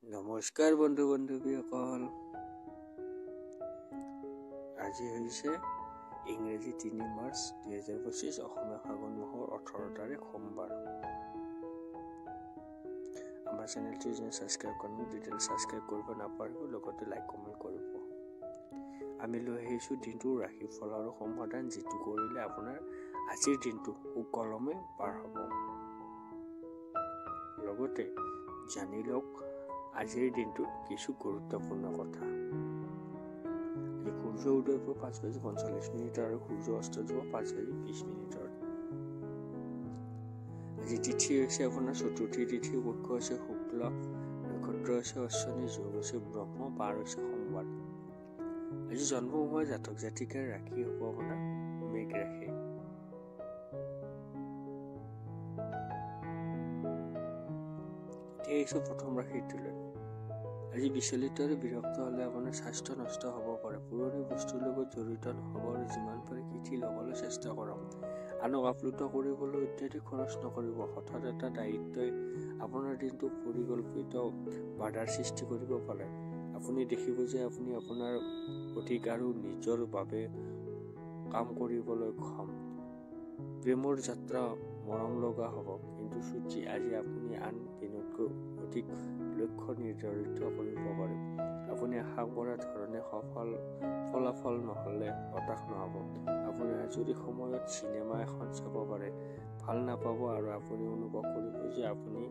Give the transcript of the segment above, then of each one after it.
নমস্কাৰ বন্ধু বান্ধৱীসকল, আজি হৈছে ইংৰাজী ৩ মাৰ্চ ২০২৫, অসমীয়া ফাগুন মাহৰ ১৮ তাৰিখ সোমবাৰ। আমাৰ চেনেলটো ছাবস্ক্ৰাইব কৰিব নাপাৰিব, লগতে লাইক কমেণ্ট কৰিব। আমি লৈ আহিছোঁ দিনটোৰ ৰাশিফল আৰু সমাধান, যিটো কৰিলে আপোনাৰ আজিৰ দিনটো সুকলমে পাৰ হ'ব। লগতে জানি লওক আজিৰ দিনটোৰ কিছু গুৰুত্বপূৰ্ণ কথা। আজি সূৰ্য উদয় হ'ব ৫:৪৫ আৰু সূৰ্য অস্ত যাব ৫:২০। আজি তিথি হৈছে আপোনাৰ চতুৰ্থী তিথি, পক্ষ হৈছে শুক্ল, নক্ষত্ৰ হৈছে অশ্বনী, যোগ হৈছে ব্ৰহ্ম, বাৰ হৈছে সোমবাৰ। আজি জন্ম হোৱা জাতক জাতিকাৰ ৰাশি হ'ব আপোনাৰ মেঘ ৰাশি। এতিয়া প্ৰথম ৰাশিটোলৈ। আজি বিচলিত আৰু বিৰক্ত হ'লে আপোনাৰ স্বাস্থ্য নষ্ট হ'ব পাৰে। পুৰণি বস্তুৰ লগত জড়িত নহ'ব আৰু যিমান পাৰে কিঠি ল'বলৈ চেষ্টা কৰক। আনক আপ্লুত কৰিবলৈ অত্যাধিক খৰচ নকৰিব। হঠাৎ এটা দায়িত্বই আপোনাৰ দিনটো পৰিকল্পিত বাধাৰ সৃষ্টি কৰিব পাৰে। আপুনি দেখিব যে আপুনি আপোনাৰ অধিক আৰু নিজৰ বাবে কাম কৰিবলৈ সক্ষম। প্ৰেমৰ যাত্ৰা মৰম লগা হ'ব, কিন্তু ছুটি আজি আপুনি আন দিনতকৈ অধিক লক্ষ্য নিৰ্ধাৰিত কৰিব পাৰে। আপুনি আশা কৰা ধৰণে ফলাফল নহ'লে হতাশ নহ'ব। আপুনি আজৰি সময়ত চিনেমা এখন চাব পাৰে, ভাল নাপাব আৰু আপুনি অনুভৱ কৰিব যে আপুনি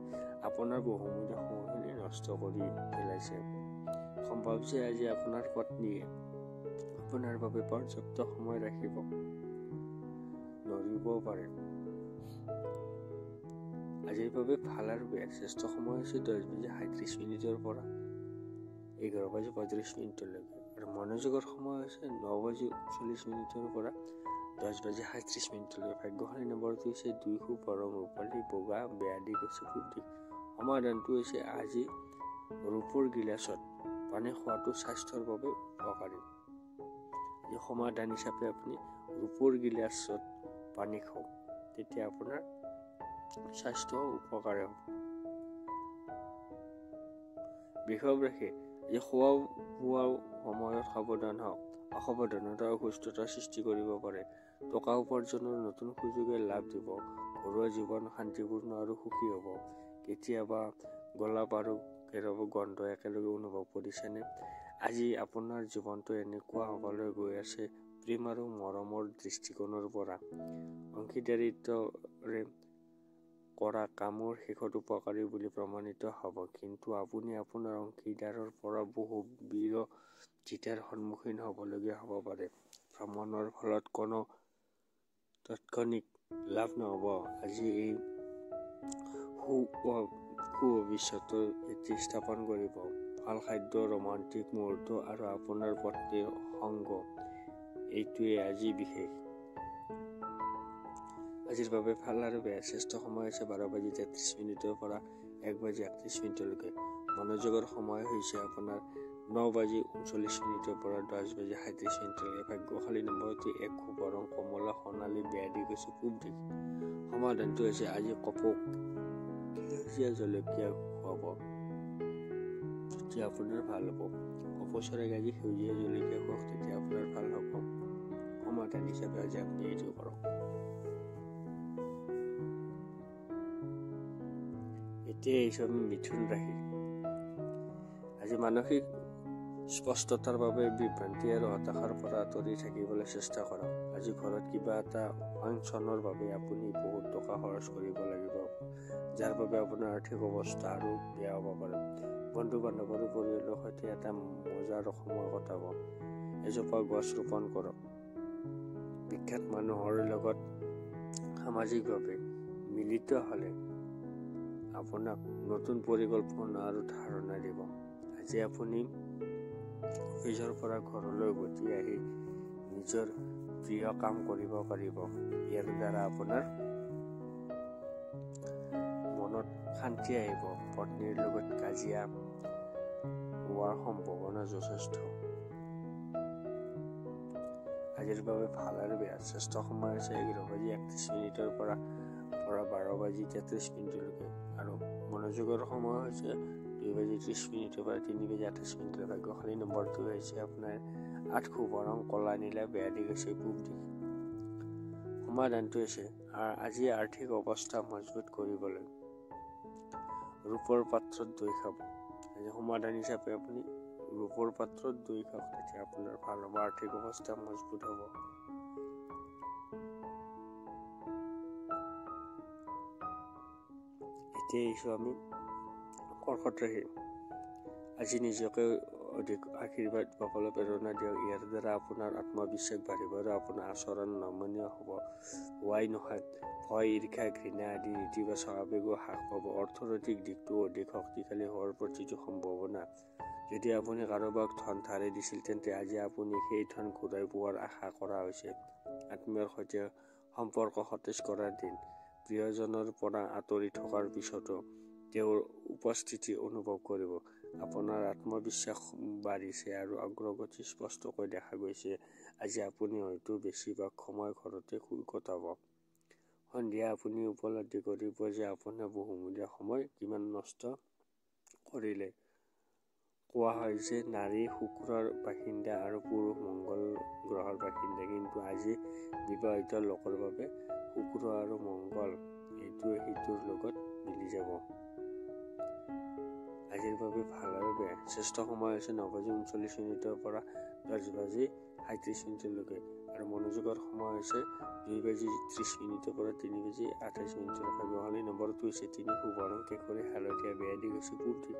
আপোনাৰ বহুমূলীয়া সময়খিনি নষ্ট কৰি পেলাইছে। সম্ভৱ যে আজি আপোনাৰ পত্নীয়ে আপোনাৰ বাবে পৰ্যাপ্ত সময় ৰাখিব নোৱাৰিব পাৰে। আজিৰ বাবে ভাল আৰু বেয়া শ্ৰেষ্ঠ সময় হৈছে 10:37 পৰা 11:35 আৰু মনোযোগৰ সময় হৈছে 9:39 পৰা 10:37। ভাগ্যশালী নম্বৰটো হৈছে 2, শুভ ৰং ৰূপালী বগা, বেয়া দিশ হৈছে পূব দিশ। সমাধানটো হৈছে আজি ৰূপৰ গিলাচত পানী খোৱাটো স্বাস্থ্যৰ বাবে উপকাৰী। এই সমাধান হিচাপে আপুনি ৰূপৰ গিলাচত পানী খাওক, তেতিয়া আপোনাৰ স্বাস্থ্য উপকাৰী হ'ব। বৃষভ ৰাশি। এই খোৱা বোৱাৰ সময়ত সাৱধান হওক। অসাৱধানতা অসুস্থতাৰ সৃষ্টি কৰিব পাৰে। টকা উপাৰ্জনৰ নতুন সুযোগে লাভ দিব। ঘৰুৱা জীৱন শান্তিপূৰ্ণ আৰু সুখী হ'ব। কেতিয়াবা গোলাপ আৰু কেৰৱ গন্ধ একেলগে অনুভৱ কৰিছেনে? আজি আপোনাৰ জীৱনটো এনেকুৱা হ'বলৈ গৈ আছে। প্ৰেম আৰু মৰমৰ দৃষ্টিকোণৰ পৰা অংশীদাৰিত্বৰে কৰা কামৰ শেষত উপকাৰী বুলি প্ৰমাণিত হ'ব, কিন্তু আপুনি আপোনাৰ অংশীদাৰৰ পৰা বহু বিৰোধিতাৰ সন্মুখীন হ'বলগীয়া হ'ব পাৰে। ভ্ৰমণৰ ফলত কোনো তাৎক্ষণিক লাভ নহ'ব। আজি এই সুভৱিষ্যতৰ ভিত্তি স্থাপন কৰিব। ভাল খাদ্য, ৰোমান্টিক মুহূৰ্ত আৰু আপোনাৰ পত্নীৰ সংগ, এইটোৱে আজি বিশেষ। আজিৰ বাবে ভাল আৰু বেয়া শ্ৰেষ্ঠ সময় হৈছে 12:33 পৰা 1:31। মনোযোগৰ সময় হৈছে আপোনাৰ 9:39 পৰা 10:37। ভাগ্যশালী নম্বৰটো 1, শুভ ৰং কমলা সোণালী, বেয়া দিশ হৈছে পূব দিশ। সমাধানটো হৈছে আজি কপৌক সেউজীয়া জলকীয়া খুৱাব, তেতিয়া আপোনাৰ ভাল হ'ব। কপৌচৰাক আজি সেউজীয়া জলকীয়া খুৱাওক, তেতিয়া আপোনাৰ ভাল হ'ব। সমাধান হিচাপে আজি আপুনি এইটো কৰক। এতিয়া এইচব মিথুন ৰাশি। আজি মানসিক স্পষ্টতাৰ বাবে বিভ্ৰান্তি আৰু হতাশাৰ পৰা আঁতৰি থাকিবলৈ চেষ্টা কৰক। আজি ঘৰত কিবা এটা ফাংচনৰ বাবে আপুনি বহুত টকা খৰচ কৰিব লাগিব, যাৰ বাবে আপোনাৰ আৰ্থিক অৱস্থা আৰু বেয়া হ'ব পাৰে। বন্ধু বান্ধৱ আৰু পৰিয়ালৰ সৈতে এটা মজাৰ সময় কটাব। এজোপা গছ ৰোপণ কৰক। বিখ্যাত মানুহৰ লগত সামাজিকভাৱে মিলিত হ'লে আপোনাক নতুন পৰিকল্পনা আৰু ধাৰণা দিব। আজি আপুনি অফিচৰ পৰা ঘৰলৈ উভতি আহি নিজৰ প্ৰিয় কাম কৰিব পাৰিব। ইয়াৰ দ্বাৰা আপোনাৰ মনত শান্তি আহিব। পত্নীৰ লগত কাজিয়া হোৱাৰ সম্ভাৱনা যথেষ্ট। আজিৰ বাবে ভাল আৰু বেয়া শ্ৰেষ্ঠ সময় হৈছে 11:31 পৰা 12:33 আৰু মনোযোগৰ সময় হৈছে 2:30 পৰা 3:28 ভাগ্যশালী নম্বৰটো হৈছে আপোনাৰ 8 খুব ৰং কলা নীলা বেয়া দিশ হৈছে পূব দিশ। সমাধানটো হৈছে আজি আৰ্থিক অৱস্থা মজবুত কৰিবলৈ ৰূপৰ পাত্ৰত দৈ খাব। আজি সমাধান হিচাপে আপুনি ৰূপৰ পাত্ৰত দৈ খাওক, তেতিয়া আপোনাৰ ভাল হ'ব, আৰ্থিক অৱস্থা মজবুত হ'ব। এতিয়া আহিছোঁ আমি কৰ্কট ৰাশি। আজি নিজকে অধিক আশীৰ্বাদ পাবলৈ প্ৰেৰণা দিয়ক। ইয়াৰ দ্বাৰা আপোনাৰ আত্মবিশ্বাস বাঢ়িব আৰু আপোনাৰ আচৰণ নমনীয় হোৱাই নহয়, ভয়, ঈৰ্ষা, ঘৃণা আদি ইতিবাচক আৱেগো হ্ৰাস পাব। অৰ্থনৈতিক দিশটো অধিক শক্তিশালী হোৱাৰ প্ৰতিটো সম্ভাৱনা। যদি আপুনি কাৰোবাক ধন ধাৰে দিছিল, তেন্তে আজি আপুনি সেই ধন ঘূৰাই পোৱাৰ আশা কৰা হৈছে। আত্মীয়ৰ সৈতে সম্পৰ্ক সতেজ কৰাৰ দিন। প্ৰিয়জনৰ পৰা আঁতৰি থকাৰ পিছতো তেওঁৰ উপস্থিতি অনুভৱ কৰিব। আপোনাৰ আত্মবিশ্বাস বাঢ়িছে আৰু অগ্ৰগতি স্পষ্টকৈ দেখা গৈছে। আজি আপুনি হয়তো বেছিভাগ সময় ঘৰতে শুই কটাব। সন্ধিয়া আপুনি উপলব্ধি কৰিব যে আপোনাৰ বহুমূলীয়া সময় কিমান নষ্ট কৰিলে। কোৱা হয় যে নাৰী শুক্ৰৰ বাসিন্দা আৰু পুৰুষ মংগল গ্ৰহৰ বাসিন্দা, কিন্তু আজি বিবাহিত লোকৰ বাবে শুক্ৰ আৰু মংগল এইটোৱে সিটোৰ লগত মিলি যাব। আজিৰ বাবে ভাল আৰু বেয়া। শ্ৰেষ্ঠ সময় হৈছে 9:39 পৰা 10:37 আৰু মনোযোগৰ সময় হৈছে 2:30 পৰা 3:28। ভাগ্যশালী নম্বৰটো হৈছে 3 শুভ ৰং কেশৰী হালধীয়া বেয়া দিশ হৈছে পূব দিশ।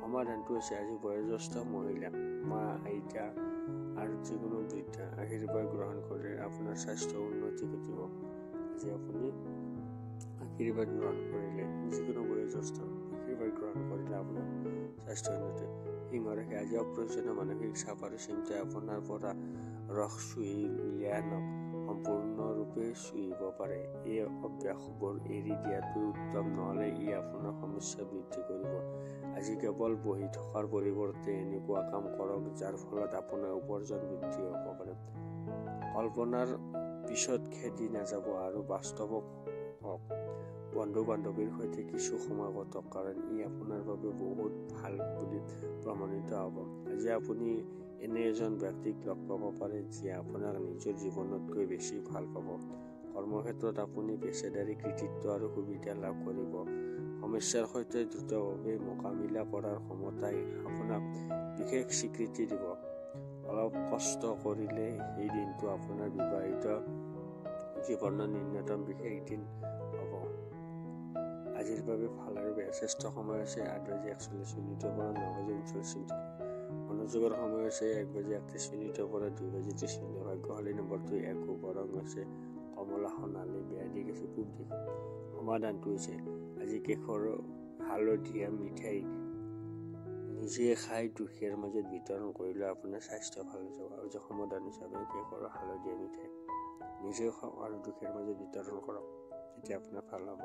সমাধানটো হৈছে আজি বয়োজ্যেষ্ঠ মহিলা, মা, আইতা আৰু যিকোনো বৃদ্ধা আশীৰ্বাদ গ্ৰহণ কৰিলে আপোনাৰ স্বাস্থ্য উন্নতি ঘটিব। আজি আপুনি আশীৰ্বাদ গ্ৰহণ কৰিলে, যিকোনো বয়োজ্যেষ্ঠ আশীৰ্বাদ গ্ৰহণ কৰিলে আপোনাৰ স্বাস্থ্য উন্নতি। সিংহ ৰাশি। আজি অপ্ৰয়োজনীয় মানসিক চাপ আৰু চিন্তাই আপোনাৰ পৰা ৰস চুহি উলিয়াই আনক সম্পূৰ্ণৰূপে চুহিব পাৰে। এই অভ্যাসবোৰ এৰি দিয়াটো উত্তম, নহ'লে ই আপোনাৰ সমস্যা বৃদ্ধি কৰিব। আজি কেৱল বহি থকাৰ পৰিৱৰ্তে এনেকুৱা কাম কৰক যাৰ ফলত আপোনাৰ উপাৰ্জন বৃদ্ধি হ'ব পাৰে। কল্পনাৰ পিছত খেদি নাযাব আৰু বাস্তৱক হওক। বন্ধু-বান্ধৱীৰ সৈতে কিছু সময় কটাওক, কাৰণ ই আপোনাৰ বাবে বহুত ভাল বুলি প্ৰমাণিত হ'ব। আজি আপুনি এনে এজন ব্যক্তিক লগ পাব পাৰে যিয়ে আপোনাক নিজৰ জীৱনতকৈ বেছি ভাল পাব। কৰ্মক্ষেত্ৰত আপুনি পেছাদাৰী কৃতিত্ব আৰু সুবিধা লাভ কৰিব। সমস্যাৰ সৈতে দ্ৰুতভাৱে মোকাবিলা কৰাৰ ক্ষমতাই আপোনাক বিশেষ স্বীকৃতি দিব। অলপ কষ্ট কৰিলে এই দিনটো আপোনাৰ বিবাহিত জীৱনৰ ন্যূনতম বিশেষ দিন হ'ব। আজিৰ বাবে ভাল আৰু বেয়া। শ্ৰেষ্ঠ সময় হৈছে 8:41 পৰা 9:39। মনোযোগৰ সময় হৈছে 1:31 পৰা 2:30। ভাগ্যশালী নম্বৰটো 1 শুভ ৰং হৈছে কমলা সোণালী বেয়া দিশ হৈছে পূব দিশ। সমাধানটো হৈছে আজি কেশৰ হালধীয়া মিঠাই নিজে খাই দুখীয়াৰ মাজত বিতৰণ কৰিলে আপোনাৰ স্বাস্থ্য ভাল হৈ যাব। আৰু সমাধান হিচাপে কেশৰ হালধীয়া মিঠাই নিজে খাওক আৰু দুখীয়াৰ মাজত বিতৰণ কৰক, তেতিয়া আপোনাৰ ভাল হ'ব।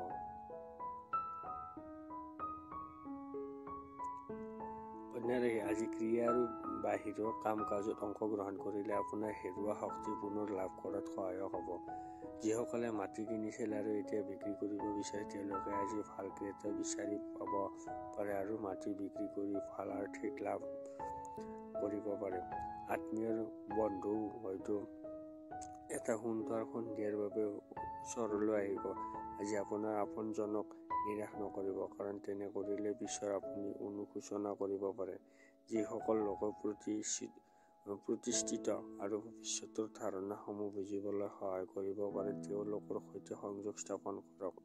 কন্যা ৰাশি। আজি ক্ৰীড়া আৰু বাহিৰৰ কাম কাজত অংশগ্ৰহণ কৰিলে আপোনাৰ হেৰুৱা শক্তি পুনৰ লাভ কৰাত সহায়ক হ'ব। যিসকলে মাটি কিনিছিল আৰু এতিয়া বিক্ৰী কৰিব বিচাৰে, তেওঁলোকে আজি ভাল ক্ৰেতা বিচাৰি পাব পাৰে আৰু মাটি বিক্ৰী কৰি ভাল আৰ্থিক লাভ কৰিব পাৰে। আত্মীয়ৰ বন্ধু হয়তো এটা সুন্দৰ সন্ধিয়াৰ বাবে ওচৰলৈ আহিব। আজি আপোনাৰ আপোনজনক নিৰাশ নকৰিব, কাৰণ তেনে কৰিলে পিছৰ আপুনি অনুশোচনা কৰিব পাৰে। যিসকল লোকে প্ৰতিষ্ঠিত আৰু ভৱিষ্যতৰ ধাৰণাসমূহ বুজিবলৈ সহায় কৰিব পাৰে, তেওঁলোকৰ সৈতে সংযোগ স্থাপন কৰক।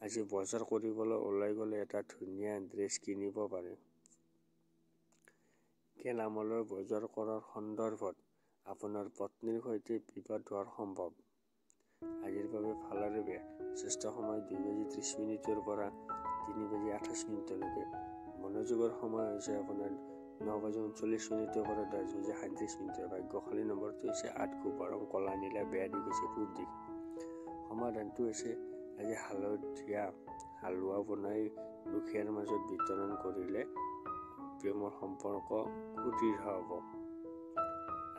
আজি বজাৰ কৰিবলৈ ওলাই গ'লে এটা ধুনীয়া ড্ৰেছ কিনিব পাৰে। গেলামালৰ বজাৰ কৰাৰ সন্দৰ্ভত আপোনাৰ পত্নীৰ সৈতে বিবাদ হোৱাৰ সম্ভৱ। আজিৰ বাবে ভাল আৰু বেয়া। শ্ৰেষ্ঠ সময় 2:30 পৰা 3:28। মনোযোগৰ সময় হৈছে আপোনাৰ 9:39 পৰা 10:37। ভাগ্যশালী নম্বৰটো হৈছে 8 শুভ ৰং কলা নীলা বেয়া দিশ হৈছে পূব দিশ। সমাধানটো হৈছে আজি হালধীয়া হালোৱা বনাই দুখীয়াৰ মাজত বিতৰণ কৰিলে প্ৰেমৰ সম্পৰ্ক সুদৃঢ় হ'ব।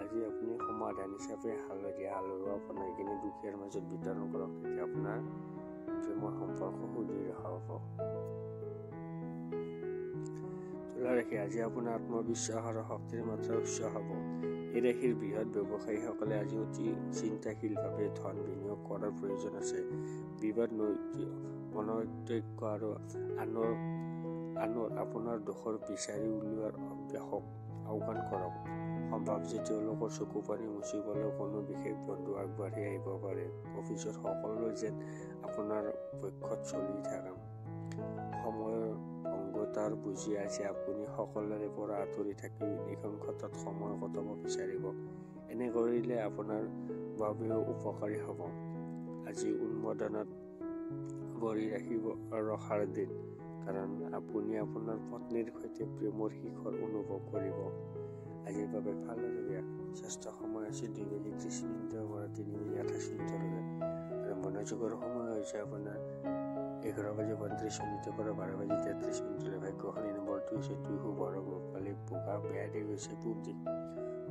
আজি আপুনি সমাধান হিচাপে হালধীয়া হালোৱা বনাই কিনে দুখীয়াৰ মাজত বিতৰণ কৰক, তেতিয়া আপোনাৰ প্ৰেমৰ সম্পৰ্ক সুদৃঢ় হ'ব। তুলা ৰাশি আজি আপোনাৰ আত্মবিশ্বাস আৰু শক্তিৰ মাত্ৰা উচ্চ হ'ব। এই ৰাশিৰ বৃহৎ ব্যৱসায়ীসকলে আজি অতি চিন্তাশীলভাৱে ধন বিনিয়োগ কৰাৰ প্ৰয়োজন আছে। বিবাদ মনৈক্য আৰু আনৰ আপোনাৰ দোষৰ বিচাৰি উলিওৱাৰ অভ্যাসক আওকাণ কৰক। সম্ভৱ যে তেওঁলোকৰ চকু পানী মুচিবলৈ কোনো বিশেষ বন্ধু আগবাঢ়ি আহিব পাৰে। অফিচত সকলো যেন আপোনাৰ পক্ষত চলি থাকে। সময়ৰ ভংগতাৰ বুজি আজি আপুনি সকলোৰে পৰা আঁতৰি থাকি নিসংগতাত সময় কটাব বিচাৰিব। এনে কৰিলে আপোনাৰ বাবেও উপকাৰী হ'ব। আজি উন্মাদনাত ভৰি ৰখাৰ দিন, কাৰণ আপুনি আপোনাৰ পত্নীৰ সৈতে প্ৰেমৰ শিখৰ অনুভৱ কৰিব। আজিৰ বাবে ভাল আৰু বেয়া। স্বাস্থ্য সময় আছে 2:30 পৰা 3:28 আৰু মনোযোগৰ সময় হৈছে আপোনাৰ 11:32 পৰা 12:33। ভাগ্যশালী নম্বৰটো হৈছে 2 শুভ ৰং ৰূপালী বগা, বেয়া দিশ হৈছে পূব দিশ।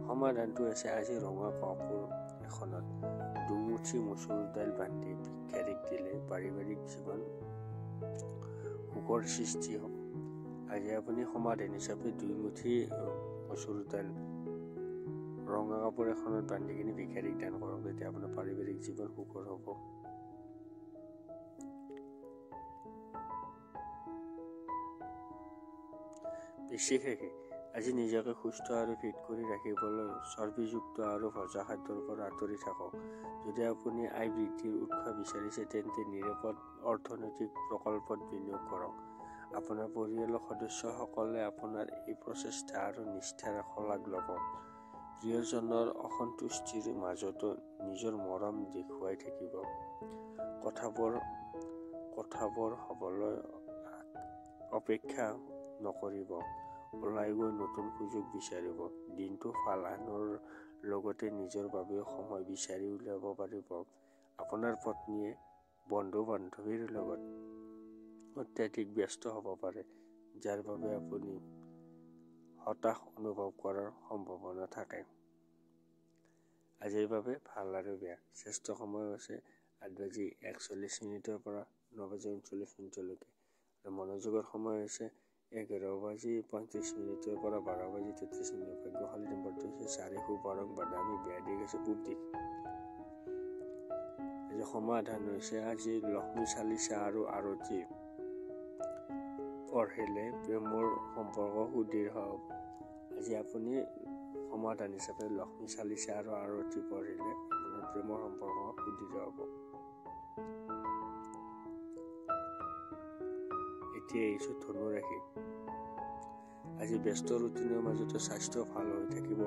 সমাধানটো আছে আজি ৰঙা কাপোৰ এখনত দুমুঠি মচুৰ দাইল বান্ধি ভিক্ষাৰীক দিলে পাৰিবাৰিক জীৱন সুখৰ সৃষ্টি হ'ব। আজি আপুনি সমাধান হিচাপে 2 মুঠি মচুৰ দাইল ৰঙা কাপোৰ এখনত বান্ধি কিনি ভিক্ষাৰীক দান কৰক, তেতিয়া আপোনাৰ পাৰিবাৰিক জীৱন সুখৰ হ'ব। বৃশ্চিক ৰাশি আজি নিজকে সুস্থ আৰু ফিট কৰি ৰাখিবলৈ চৰ্বিযুক্ত আৰু ভজা খাদ্যৰ পৰা আঁতৰি থাকক। যদি আপুনি আয় বৃদ্ধিৰ উৎস বিচাৰিছে তেন্তে নিৰাপদ অৰ্থনৈতিক প্ৰকল্পত বিনিয়োগ কৰক। আপোনাৰ পৰিয়ালৰ সদস্যসকলে আপোনাৰ এই প্ৰচেষ্টা আৰু নিষ্ঠাৰ শলাগ ল'ব। প্ৰিয়জনৰ অসন্তুষ্টিৰ মাজতো নিজৰ মৰম দেখুৱাই থাকিব। কথাবোৰ হ'বলৈ অপেক্ষা নকৰিব, ওলাই গৈ নতুন সুযোগ বিচাৰিব। দিনটো ভাল, আনৰ লগতে নিজৰ বাবেও সময় বিচাৰি উলিয়াব পাৰিব। আপোনাৰ পত্নীয়ে বন্ধু-বান্ধৱীৰ লগত অত্যাধিক ব্যস্ত হ'ব পাৰে, যাৰ বাবে আপুনি হতাশ অনুভৱ কৰাৰ সম্ভাৱনা থাকে। আজিৰ বাবে ভাল আৰু বেয়া। শ্ৰেষ্ঠ সময় হৈছে 8:41 পৰা 9:39 আৰু মনোযোগৰ সময় হৈছে 11:35 পৰা 12:33। ভাগ্যশালী নম্বৰটো হৈছে 4 শুভ ৰং বাদামী, বেয়া দিশ হৈছে পূব দিশ। আজি সমাধান হৈছে আজি লক্ষ্মী চালিচা আৰু আৰতি পঢ়িলে প্ৰেমৰ সম্পৰ্ক সুদৃঢ় হ'ব। আজি আপুনি সমাধান হিচাপে লক্ষ্মী চালিচা আৰু আৰতি পঢ়িলে আপোনাৰ প্ৰেমৰ সম্পৰ্ক সুদৃঢ় হ'ব। এতিয়া আহিছো ধনু ৰাশি। আজি ব্যস্ত ৰুটিনৰ মাজতে স্বাস্থ্য ভাল হৈ থাকিব।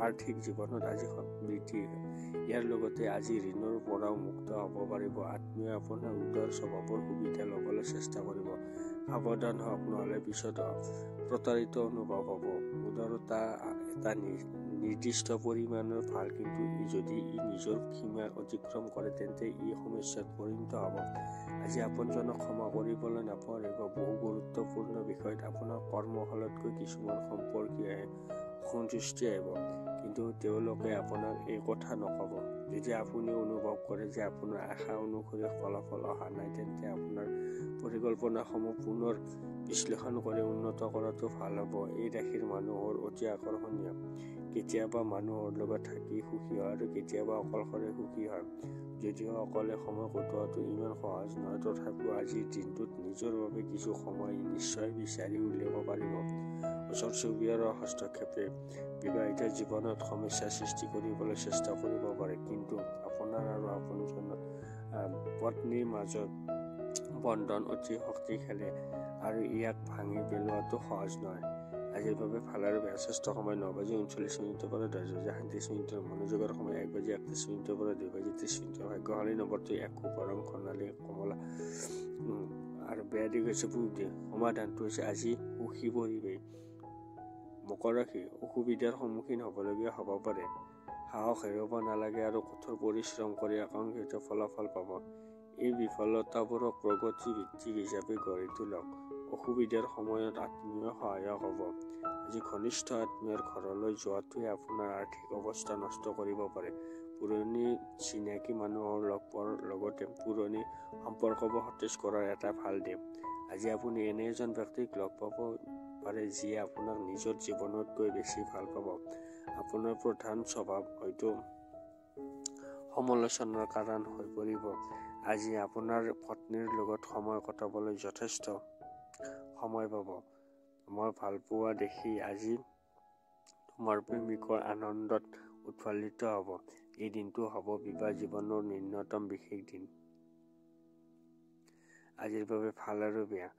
আৰ্থিক জীৱনত আজি বৃদ্ধি, ইয়াৰ লগতে আজি ঋণৰ পৰাও মুক্ত হ'ব পাৰিব। আত্মীয় আপোনাৰ উদাৰ স্বভাৱৰ সুবিধা ল'বলৈ চেষ্টা কৰিব। সাৱধান হওক, নহ'লে পিছত প্ৰতাৰিত অনুভৱ হ'ব। উদাৰতা এটা নিৰ্দিষ্ট পৰিমাণৰ ভাল, কিন্তু যদি ই নিজৰ সীমা অতিক্ৰম কৰে তেন্তে ই সমস্যাত পৰিণত হ'ব। আজি আপোনজনক ক্ষমা কৰিবলৈ নাপাহৰিব। বহু গুৰুত্বপূৰ্ণ বিষয়ত আপোনাৰ কৰ্মশালাতকৈ কিছুমান সম্পৰ্কীয় অসন্তুষ্টি আহিব, কিন্তু তেওঁলোকে আপোনাক এই কথা নক'ব। যদি আপুনি অনুভৱ কৰে যে আপোনাৰ আশা অনুসৰি ফলাফল অহা নাই, তেন্তে আপোনাৰ পৰিকল্পনাসমূহ পুনৰ বিশ্লেষণ কৰি উন্নত কৰাটো ভাল হ'ব। এই ৰাশিৰ মানুহৰ অতি আকৰ্ষণীয়। কেতিয়াবা মানুহৰ লগত থাকি সুখী হয় আৰু কেতিয়াবা অকলশৰে সুখী হয়। যদিও অকলে সময় কটোৱাটো ইমান সহজ নহয়, তথাপিও আজিৰ দিনটোত নিজৰ বাবে কিছু সময় নিশ্চয় বিচাৰি উলিয়াব পাৰিব। ওচৰ চুবুৰীয়াৰ হস্তক্ষেপে বিবাহিত জীৱনত সমস্যাৰ সৃষ্টি কৰিবলৈ চেষ্টা কৰিব পাৰে, কিন্তু আপোনাৰ আৰু আপোনজন পত্নীৰ মাজত বন্ধন অতি শক্তিশালী আৰু ইয়াক ভাঙি পেলোৱাটো সহজ নহয়। আজিৰ বাবে ভাল আৰু বেয়া। শ্ৰেষ্ঠ সময় 9:39 পৰা 10:37। মনোযোগৰ সময় 1:31 পৰা 2:30। ভাগ্যশালী নম্বৰটো 1 শুভ ৰং সোণালী কমলা আৰু বেয়া দিশ হৈছে পূব দিশ। সমাধানটো হৈছে আজি সুখী পৰিৱেশ। মকৰ ৰাশি অসুবিধাৰ সন্মুখীন হ'বলগীয়া হ'ব পাৰে। সাহস হেৰুৱাব নালাগে আৰু কঠোৰ পৰিশ্ৰম কৰি আকাংক্ষিত ফলাফল পাব। এই বিফলতাবোৰক প্ৰগতি ভিত্তিক হিচাপে গঢ়ি তোলক। অসুবিধাৰ সময়ত আত্মীয় সহায়ক হ'ব। আজি ঘনিষ্ঠ আত্মীয়ৰ ঘৰলৈ যোৱাটোৱে আপোনাৰ আৰ্থিক অৱস্থা নষ্ট কৰিব পাৰে। পুৰণি চিনাকি মানুহৰ লগ পোৱাৰ লগতে পুৰণি সম্পৰ্কবোৰ সতেজ কৰাৰ এটা ভাল দিন। আজি আপুনি এনে এজন ব্যক্তিক লগ পাব পাৰে যিয়ে আপোনাক নিজৰ জীৱনতকৈ বেছি ভাল পাব। আপোনাৰ প্ৰধান স্বভাৱ হয়তো সমালোচনাৰ কাৰণ হৈ পৰিব। আজি আপোনাৰ পত্নীৰ লগত সময় কটাবলৈ যথেষ্ট সময় পাব। মই ভাল পোৱা দেখি আজি তোমাৰ প্ৰেমিকৰ আনন্দত উৎফুল্লিত হ'ব। এই দিনটো হ'ব বিবাহ জীৱনৰ ন্যূনতম বিশেষ দিন। আজিৰ বাবে ভাল আৰু বেয়া।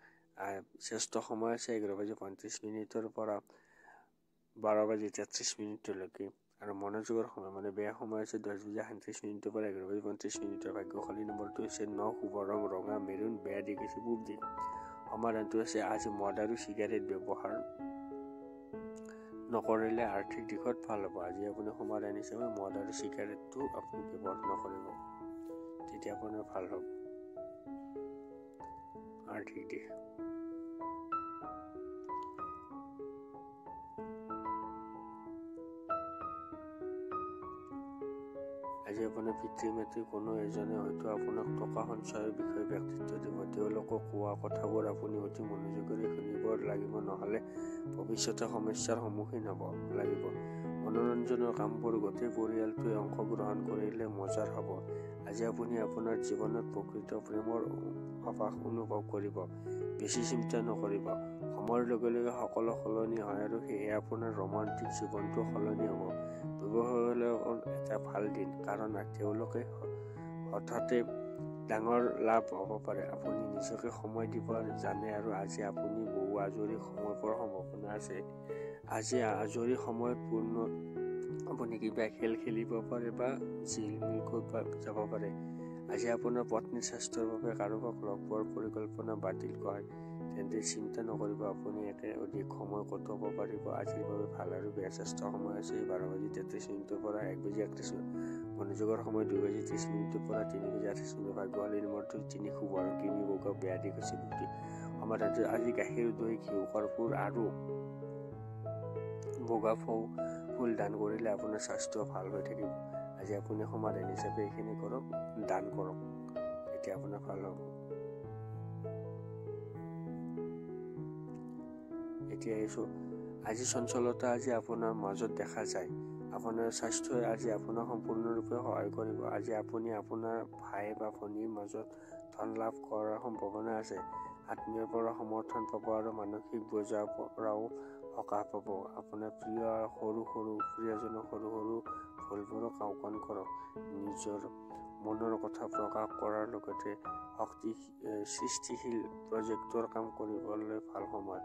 শ্ৰেষ্ঠ সময় আছে 11:35 পৰা 12:33 আৰু মনোযোগৰ সময় মানে বেয়া সময় আছে 10:37 পৰা 11:35। ভাগ্যশালী নম্বৰটো হৈছে 9, শুভ ৰং ৰঙা মেৰুন, বেয়া দিশ হৈছে পূব দিশ। সমাধানটো আছে আজি মদ আৰু চিগাৰেট ব্যৱহাৰ নকৰিলে আৰ্থিক দিশত ভাল হ'ব। আজি আপুনি সমাধান হিচাপে মদ আৰু চিগাৰেটটো আপুনি ব্যৱহাৰ নকৰিব, তেতিয়া আপোনাৰ ভাল হ'ব আৰ্থিক দিশ। আজি আপোনাৰ পিতৃ মাতৃ কোনো এজনে হয়তো আপোনাক টকা সঞ্চয়ৰ বিষয়ে ব্যক্তিত্ব দিব। তেওঁলোকক কোৱা কথাবোৰ আপুনি অতি মনোযোগেৰে শুনিব লাগিব, নহ'লে ভৱিষ্যতে সমস্যাৰ সন্মুখীন হ'ব লাগিব। মনোৰঞ্জনৰ কামবোৰ গোটেই পৰিয়ালটোৱে অংশগ্ৰহণ কৰিলে মজাৰ হ'ব। আজি আপুনি আপোনাৰ জীৱনত প্ৰকৃত প্ৰেমৰ আভাস অনুভৱ কৰিব। বেছি চিন্তা নকৰিব। সময়ৰ লগে লগে সকলো সলনি হয় আৰু সেয়ে আপোনাৰ ৰোমান্টিক জীৱনটো সলনি হ'ব। ব্যৱসায়ীসকলৰ এটা ভাল দিন, কাৰণ তেওঁলোকে হঠাতে ডাঙৰ লাভ হ'ব পাৰে। আপুনি নিজকে সময় দিব জানে আৰু আজি আপুনি বহু আজৰি সময় পোৱাৰ সম্ভাৱনা আছে। আজি আজৰি সময়ত আপুনি কিবা খেল খেলিব পাৰে বা জিৰণি যাব পাৰে। আজি আপোনাৰ পত্নীৰ স্বাস্থ্যৰ বাবে কাৰোবাক লগ পোৱাৰ পৰিকল্পনা বাতিল কৰে, তেন্তে চিন্তা নকৰিব, আপুনি অধিক সময় কটাব পাৰিব। আজিৰ বাবে ভাল আৰু বেয়া। শ্ৰেষ্ঠ সময় আছে 12:33 পৰা 1:31। মনোযোগৰ সময় 2:30 পৰা 3:28। ভাগ্যশালী নম্বৰটো 3, শুভ ৰং ক্ৰীমি বগা, বেয়া দিশ হৈছে পূব দিশ। সমাধানটো আজি গাখীৰ, দৈ, ঘিউ, কৰ্পূৰ আৰু বগা ফুল দান কৰিলে আপোনাৰ স্বাস্থ্য ভাল হৈ থাকিব। আজি আপুনি সমাধান হিচাপে এইখিনি কৰক, দান কৰক, তেতিয়া আপোনাৰ ভাল হ'ব। এতিয়া আজি চঞ্চলতা আজি আপোনাৰ মাজত দেখা যায়। আপোনাৰ স্বাস্থ্যই আজি আপোনাক সম্পূৰ্ণৰূপে সহায় কৰিব। আজি আপুনি আপোনাৰ ভাই বা ভনীৰ মাজত ধন লাভ কৰাৰ সম্ভাৱনা আছে। আত্মীয়ৰ পৰা সমৰ্থন পাব আৰু মানসিক বোজাৰ পৰাও সকাহ পাব। আপোনাৰ প্ৰিয়জনক সৰু ভুলবোৰক আওকাণ কৰক। নিজৰ মনৰ কথা প্ৰকাশ কৰাৰ লগতে সৃষ্টিশীল প্ৰজেক্টৰ কাম কৰিবলৈ ভাল সময়।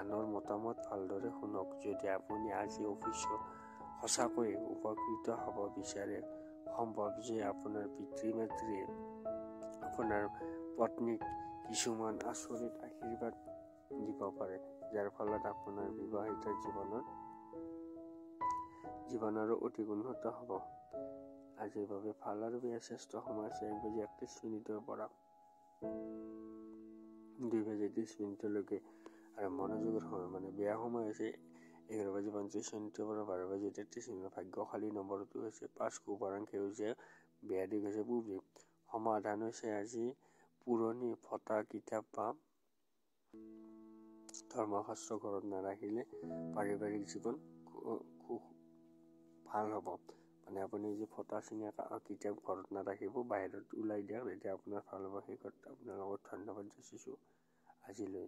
আনৰ মতামত ভালদৰে শুনক। যদি আপুনি আজি অফিচত সঁচাকৈয়ে উপকৃত হ'ব বিচাৰে, সম্ভৱ যে আপোনাৰ পিতৃ-মাতৃয়ে আপোনাৰ পত্নীক কিছুমান আচৰিত আশীৰ্বাদ দিব পাৰে, যাৰ ফলত আপোনাৰ বিবাহিত জীৱনৰো অধিক উন্নত হ'ব। আজিৰ বাবে ভাল আৰু বেয়া। শ্ৰেষ্ঠ সময় আছে 1:31 পৰা 2:30 আৰু মনোযোগৰ সময় মানে বেয়া সময় আছে 11:35 পৰা 12:33। ভাগ্যশালী নম্বৰটো হৈছে 5, শুভ ৰং সেউজীয়া, বেয়া দিশ হৈছে পূব দিশ। সমাধান হৈছে আজি পুৰণি ফটা কিতাপ বা ধৰ্মশাস্ত্ৰ ঘৰত নাৰাখিলে পাৰিবাৰিক জীৱন খুব ভাল হ'ব। মানে আপুনি যে ফটা চিঙা কিতাপ ঘৰত নাৰাখিব, বাহিৰত ওলাই দিয়ক, তেতিয়া আপোনাৰ ভাল হ'ব। শেষত আপোনাৰ লগত ধন্যবাদ যাচিছোঁ আজিলৈ।